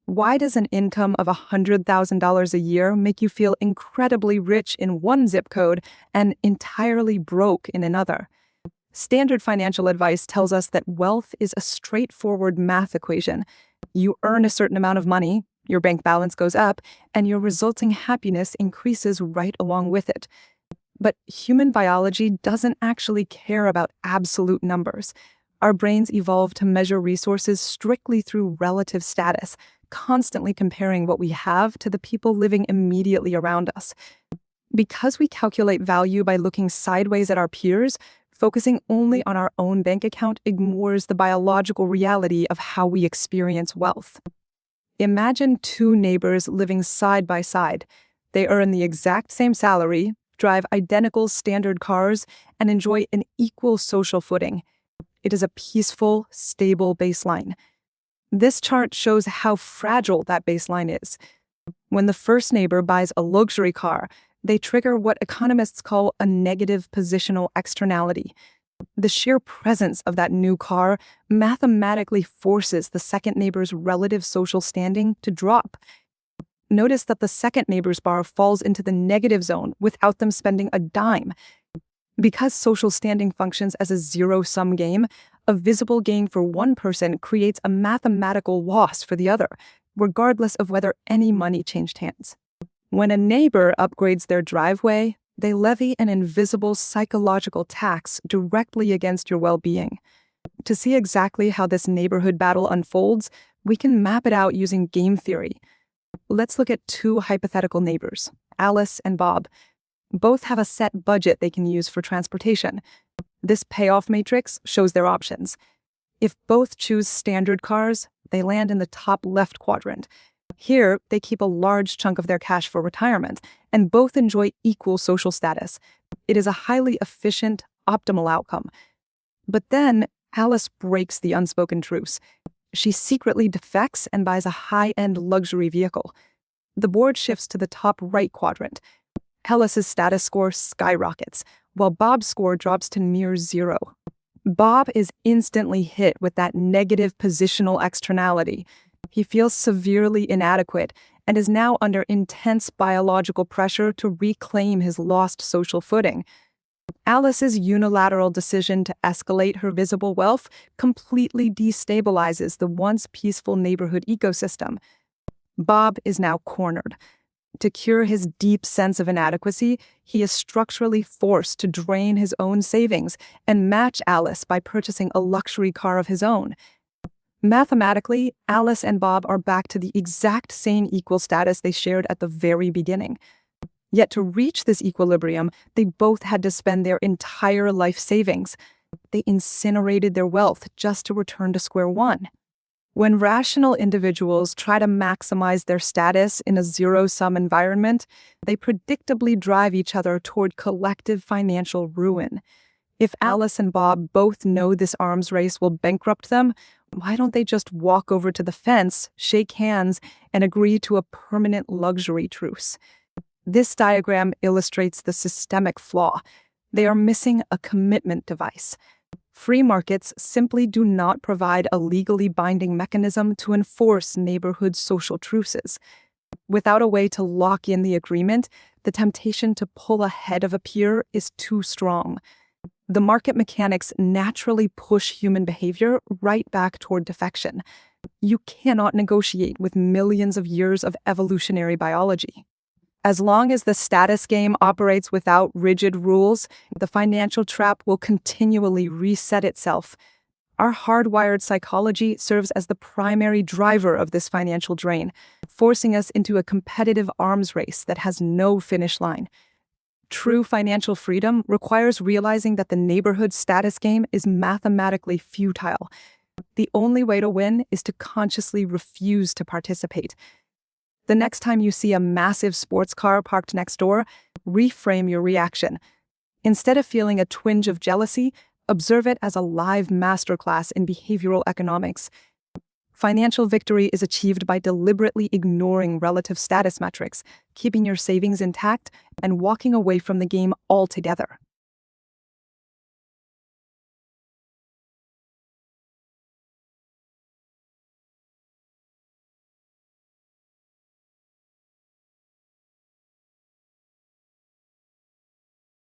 Why does an income of $100,000 a year make you feel incredibly rich in one zip code and entirely broke in another? Standard financial advice tells us that wealth is a straightforward math equation. You earn a certain amount of money, your bank balance goes up, and your resulting happiness increases right along with it. But human biology doesn't actually care about absolute numbers. Our brains evolved to measure resources strictly through relative status, constantly comparing what we have to the people living immediately around us. Because we calculate value by looking sideways at our peers, focusing only on our own bank account ignores the biological reality of how we experience wealth. Imagine two neighbors living side by side. They earn the exact same salary, drive identical standard cars, and enjoy an equal social footing. It is a peaceful, stable baseline. This chart shows how fragile that baseline is. When the first neighbor buys a luxury car, they trigger what economists call a negative positional externality. The sheer presence of that new car mathematically forces the second neighbor's relative social standing to drop. Notice that the second neighbor's bar falls into the negative zone without them spending a dime. Because social standing functions as a zero-sum game, a visible gain for one person creates a mathematical loss for the other, regardless of whether any money changed hands. When a neighbor upgrades their driveway, they levy an invisible psychological tax directly against your well-being. To see exactly how this neighborhood battle unfolds, we can map it out using game theory. Let's look at two hypothetical neighbors, Alice and Bob. Both have a set budget they can use for transportation. This payoff matrix shows their options. If both choose standard cars, they land in the top left quadrant. Here, they keep a large chunk of their cash for retirement, and both enjoy equal social status. It is a highly efficient, optimal outcome. But then, Alice breaks the unspoken truce. She secretly defects and buys a high-end luxury vehicle. The board shifts to the top right quadrant. Alice's status score skyrockets, while Bob's score drops to near zero. Bob is instantly hit with that negative positional externality. He feels severely inadequate and is now under intense biological pressure to reclaim his lost social footing. Alice's unilateral decision to escalate her visible wealth completely destabilizes the once peaceful neighborhood ecosystem. Bob is now cornered. To cure his deep sense of inadequacy, he is structurally forced to drain his own savings and match Alice by purchasing a luxury car of his own. Mathematically, Alice and Bob are back to the exact same equal status they shared at the very beginning. Yet to reach this equilibrium, they both had to spend their entire life savings. They incinerated their wealth just to return to square one. When rational individuals try to maximize their status in a zero-sum environment, they predictably drive each other toward collective financial ruin. If Alice and Bob both know this arms race will bankrupt them, why don't they just walk over to the fence, shake hands, and agree to a permanent luxury truce? This diagram illustrates the systemic flaw. They are missing a commitment device. Free markets simply do not provide a legally binding mechanism to enforce neighborhood social truces. Without a way to lock in the agreement, the temptation to pull ahead of a peer is too strong. The market mechanics naturally push human behavior right back toward defection. You cannot negotiate with millions of years of evolutionary biology. As long as the status game operates without rigid rules, the financial trap will continually reset itself. Our hardwired psychology serves as the primary driver of this financial drain, forcing us into a competitive arms race that has no finish line. True financial freedom requires realizing that the neighborhood status game is mathematically futile. The only way to win is to consciously refuse to participate. The next time you see a massive sports car parked next door, reframe your reaction. Instead of feeling a twinge of jealousy, observe it as a live masterclass in behavioral economics. Financial victory is achieved by deliberately ignoring relative status metrics, keeping your savings intact, and walking away from the game altogether.